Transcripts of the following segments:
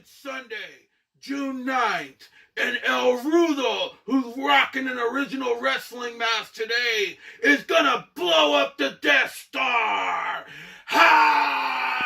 It's Sunday, June 9th, and El Rudo, who's rocking an original wrestling mask today, is gonna blow up the Death Star! Ha!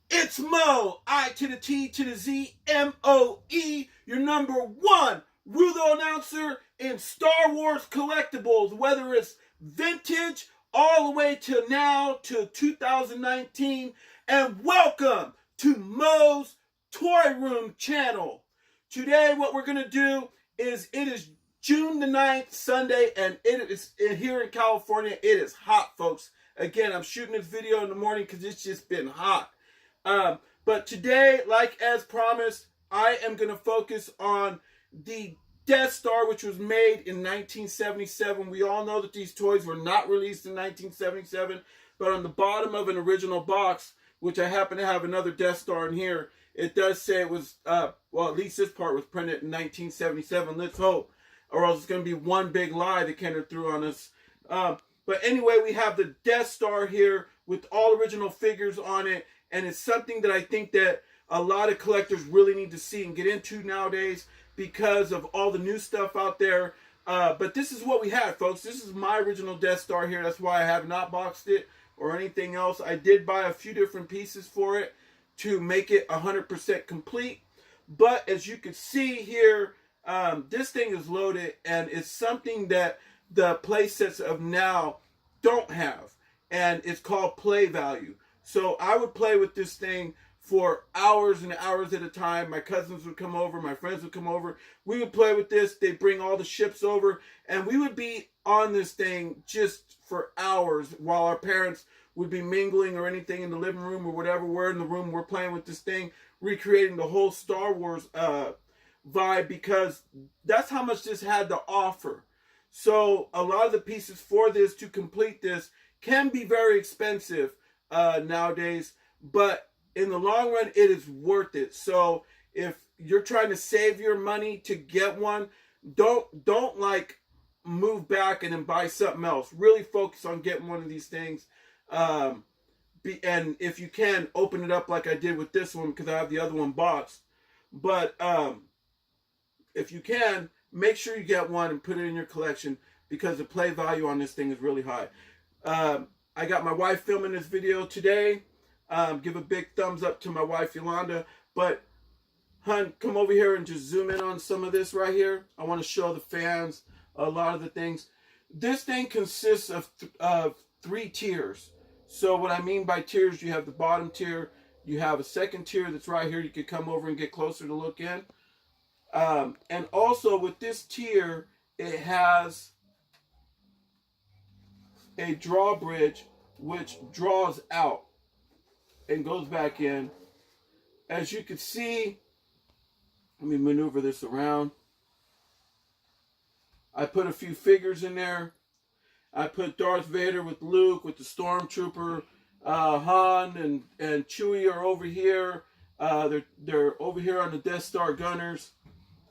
It's Mo, I to the T to the Z, M-O-E, your number one Rudo announcer in Star Wars collectibles, whether it's vintage all the way to now to 2019. And welcome to Mo's Toy Room channel. Today what we're going to do is, it is June the 9th, Sunday, and it is here in California. It is hot, folks. Again, I'm shooting this video in the morning because it's just been hot. But today, like as promised, I am going to focus on the Death Star, which was made in 1977. We all know that these toys were not released in 1977, but on the bottom of an original box, which I happen to have another Death Star in here, it does say it was, well, at least this part was printed in 1977. Let's hope, or else it's going to be one big lie that Kenner threw on us. But anyway, we have the Death Star here with all original figures on it, and it's something that I think that a lot of collectors really need to see and get into nowadays because of all the new stuff out there. But this is what we had, folks. This is my original Death Star here. That's why I have not boxed it or anything else. I did buy a few different pieces for it to make it 100% complete. But as you can see here, this thing is loaded, and it's something that the play sets of now don't have. And it's called play value. So I would play with this thing for hours and hours at a time. My cousins would come over, my friends would come over. We would play with this. They'd bring all the ships over, and we would be on this thing just for hours while our parents would be mingling or anything in the living room or whatever. We're in the room, we're playing with this thing, recreating the whole Star Wars vibe, because that's how much this had to offer. So a lot of the pieces for this to complete this can be very expensive nowadays, but in the long run, it is worth it. So if you're trying to save your money to get one, don't like move back and then buy something else. Really focus on getting one of these things. And if you can, open it up like I did with this one, because I have the other one boxed. But if you can, make sure you get one and put it in your collection, because the play value on this thing is really high. I got my wife filming this video today. Give a big thumbs up to my wife, Yolanda. But, hun, come over here and just zoom in on some of this right here. I want to show the fans a lot of the things. This thing consists of 3 tiers. So what I mean by tiers, you have the bottom tier. You have a second tier that's right here. You could come over and get closer to look in. And also with this tier, it has a drawbridge which draws out and goes back in. As you can see, let me maneuver this around. I put a few figures in there. I put Darth Vader with Luke, with the Stormtrooper, Han and Chewie are over here. They're over here on the Death Star gunners.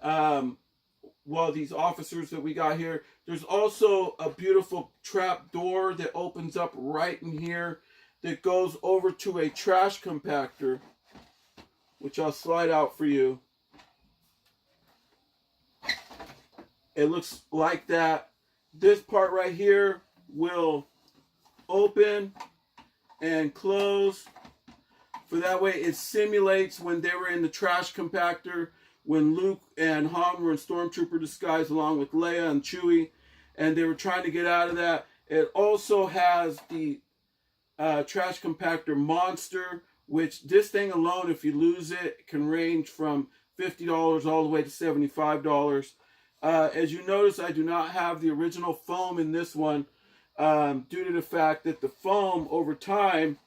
Well, these officers that we got here. There's also a beautiful trap door that opens up right in here, that goes over to a trash compactor, which I'll slide out for you. It looks like that. This part right here will open and close. For that way it simulates when they were in the trash compactor, when Luke and Han were in Stormtrooper disguise along with Leia and Chewie, and they were trying to get out of that. It also has the trash compactor monster, which this thing alone, if you lose it, can range from $50 all the way to $75. As you notice, I do not have the original foam in this one, due to the fact that the foam over time,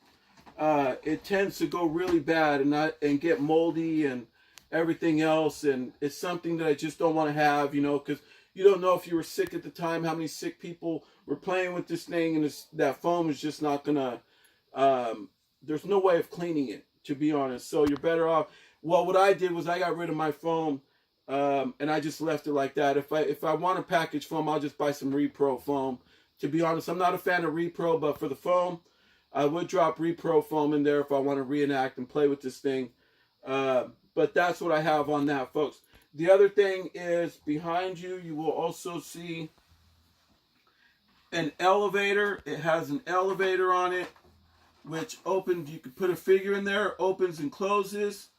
it tends to go really bad and get moldy and everything else, and it's something that I just don't want to have, you know, because you don't know if you were sick at the time, how many sick people were playing with this thing, and that foam is just not gonna, there's no way of cleaning it, to be honest. So you're better off. Well, what I did was I got rid of my foam, and I just left it like that. If I want a package foam, I'll just buy some Repro foam. To be honest, I'm not a fan of Repro, but for the foam, I would drop repro foam in there if I want to reenact and play with this thing. But that's what I have on that, folks. The other thing is behind you, you will also see an elevator. It has an elevator on it, which opens. You can put a figure in there, opens and closes.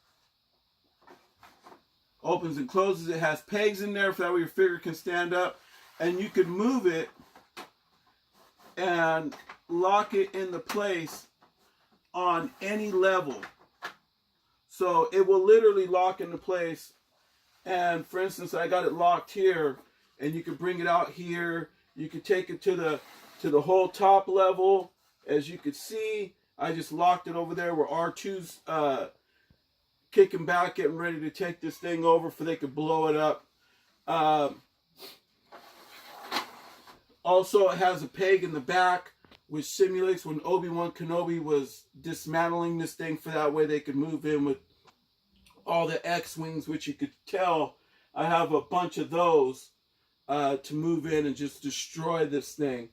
Opens and closes. It has pegs in there, for that way your figure can stand up. And you can move it and lock it into place on any level. So it will literally lock into place. And for instance, I got it locked here, and you can bring it out here. You can take it to the whole top level. As you can see, I just locked it over there where R2's kicking back, getting ready to take this thing over for they could blow it up. Also, it has a peg in the back, which simulates when Obi-Wan Kenobi was dismantling this thing, for that way they could move in with all the X-Wings, which you could tell I have a bunch of those to move in and just destroy this thing.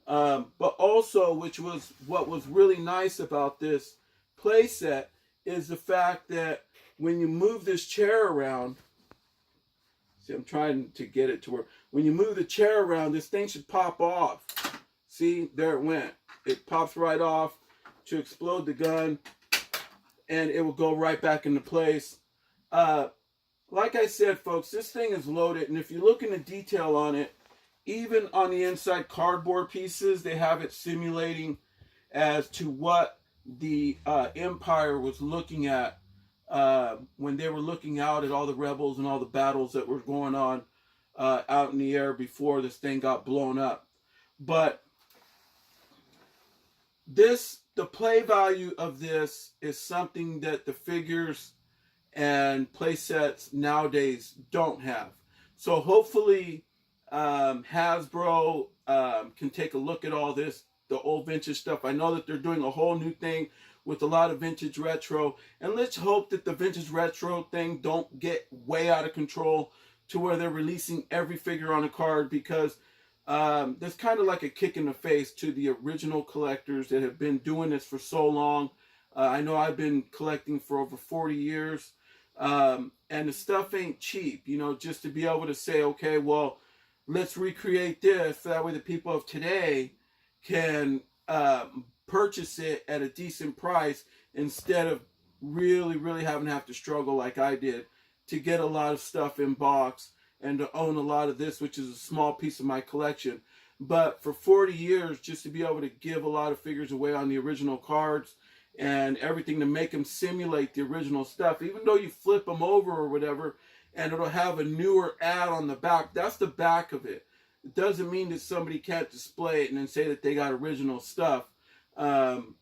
But also, which was what was really nice about this playset, is the fact that when you move this chair around, see, I'm trying to get it to where, when you move the chair around, this thing should pop off. See, there it went. It pops right off to explode the gun, and it will go right back into place. Like I said, folks, this thing is loaded, and if you look into detail on it, even on the inside cardboard pieces, they have it simulating as to what the Empire was looking at when they were looking out at all the rebels and all the battles that were going on out in the air before this thing got blown up. But the play value of this is something that the figures and play sets nowadays don't have. So hopefully Hasbro can take a look at all this, the old vintage stuff. I know that they're doing a whole new thing with a lot of vintage retro, and let's hope that the vintage retro thing don't get way out of control to where they're releasing every figure on a card, because that's kind of like a kick in the face to the original collectors that have been doing this for so long. I know I've been collecting for over 40 years, and the stuff ain't cheap, you know, just to be able to say, okay, well, let's recreate this, so that way the people of today can purchase it at a decent price, instead of really having to have to struggle like I did to get a lot of stuff in box and to own a lot of this, which is a small piece of my collection. But for 40 years, just to be able to give a lot of figures away on the original cards and everything to make them simulate the original stuff, even though you flip them over or whatever, and it'll have a newer ad on the back. That's the back of it. It doesn't mean that somebody can't display it and then say that they got original stuff,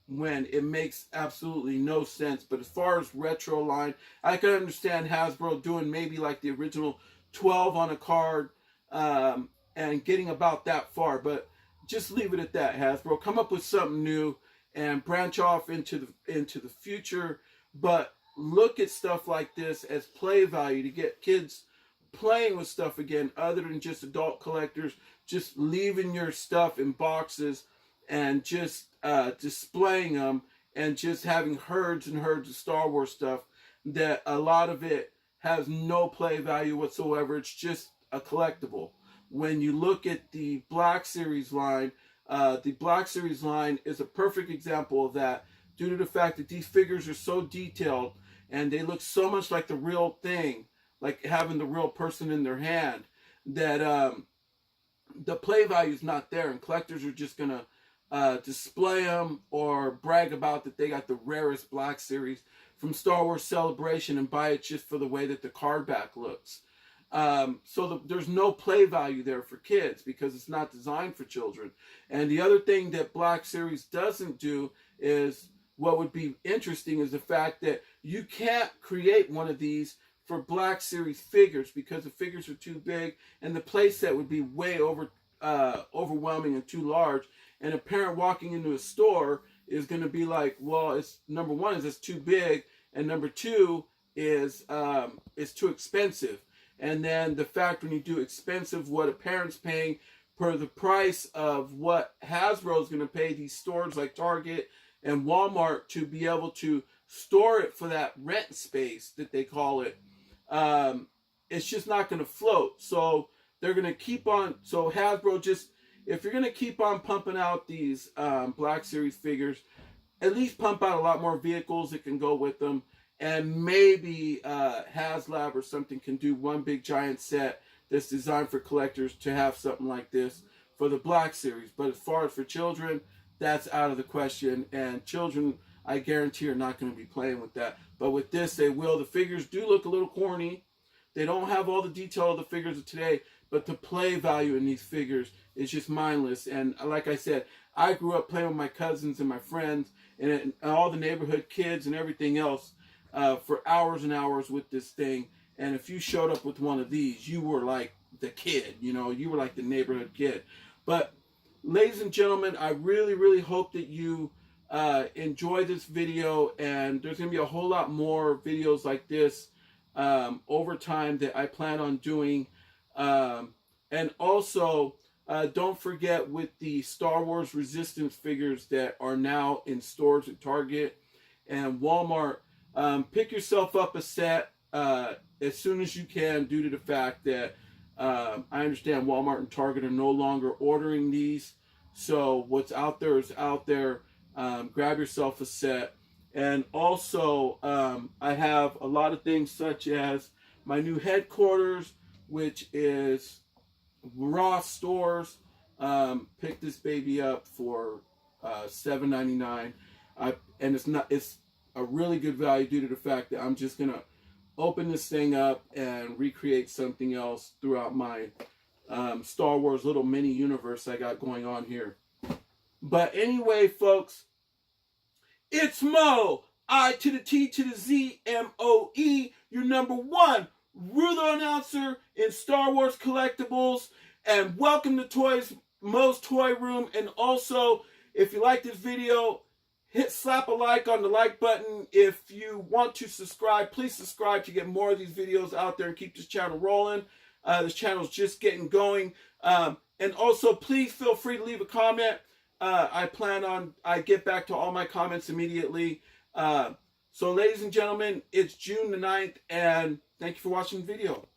when it makes absolutely no sense. But as far as retro line, I can understand Hasbro doing maybe like the original 12 on a card, and getting about that far. But just leave it at that, Hasbro. Come up with something new and branch off into the future. But look at stuff like this as play value to get kids playing with stuff again, other than just adult collectors, just leaving your stuff in boxes and just displaying them, and just having herds and herds of Star Wars stuff that a lot of it has no play value whatsoever. It's just a collectible. When you look at the Black Series line, the Black Series line is a perfect example of that, due to the fact that these figures are so detailed and they look so much like the real thing, like having the real person in their hand, that the play value is not there, and collectors are just going to display them or brag about that they got the rarest Black Series from Star Wars Celebration and buy it just for the way that the card back looks. So there's no play value there for kids, because it's not designed for children. And the other thing that Black Series doesn't do is, what would be interesting is the fact that you can't create one of these for Black Series figures, because the figures are too big and the play set would be way overwhelming and too large. And a parent walking into a store is going to be like, well, it's, number one is it's too big, and number two is it's too expensive. And then the fact, when you do expensive, what a parent's paying per the price of what Hasbro is going to pay these stores like Target and Walmart to be able to store it for that rent space that they call it. It's just not going to float. So they're going to keep on. So Hasbro, just if you're going to keep on pumping out these Black Series figures, at least pump out a lot more vehicles that can go with them. And maybe HasLab or something can do one big giant set that's designed for collectors to have something like this for the Black Series. But as far as for children, that's out of the question. And children, I guarantee, are not going to be playing with that. But with this, they will. The figures do look a little corny. They don't have all the detail of the figures of today, but the play value in these figures is just mindless. And like I said, I grew up playing with my cousins and my friends and all the neighborhood kids and everything else for hours and hours with this thing. And if you showed up with one of these, you were like the kid, you know, you were like the neighborhood kid. But ladies and gentlemen, I really, really hope that you enjoy this video, and there's going to be a whole lot more videos like this over time that I plan on doing. And also, don't forget with the Star Wars Resistance figures that are now in stores at Target and Walmart, pick yourself up a set as soon as you can, due to the fact that I understand Walmart and Target are no longer ordering these. So what's out there is out there. Grab yourself a set. And also, I have a lot of things such as my new headquarters, which is Ross Stores. Pick this baby up for $7.99. And it's a really good value due to the fact that I'm just gonna open this thing up and recreate something else throughout my Star Wars little mini universe I got going on here. But anyway, folks, it's Mo, I to the T to the Z, MOE, your #1 ruler announcer in Star Wars collectibles. And welcome to Mo's Toy Room. And also, if you like this video, slap a like on the like button. If you want to subscribe, please subscribe to get more of these videos out there and keep this channel rolling. This channel's just getting going. And also, please feel free to leave a comment. I get back to all my comments immediately. So ladies and gentlemen, it's June the 9th, and thank you for watching the video.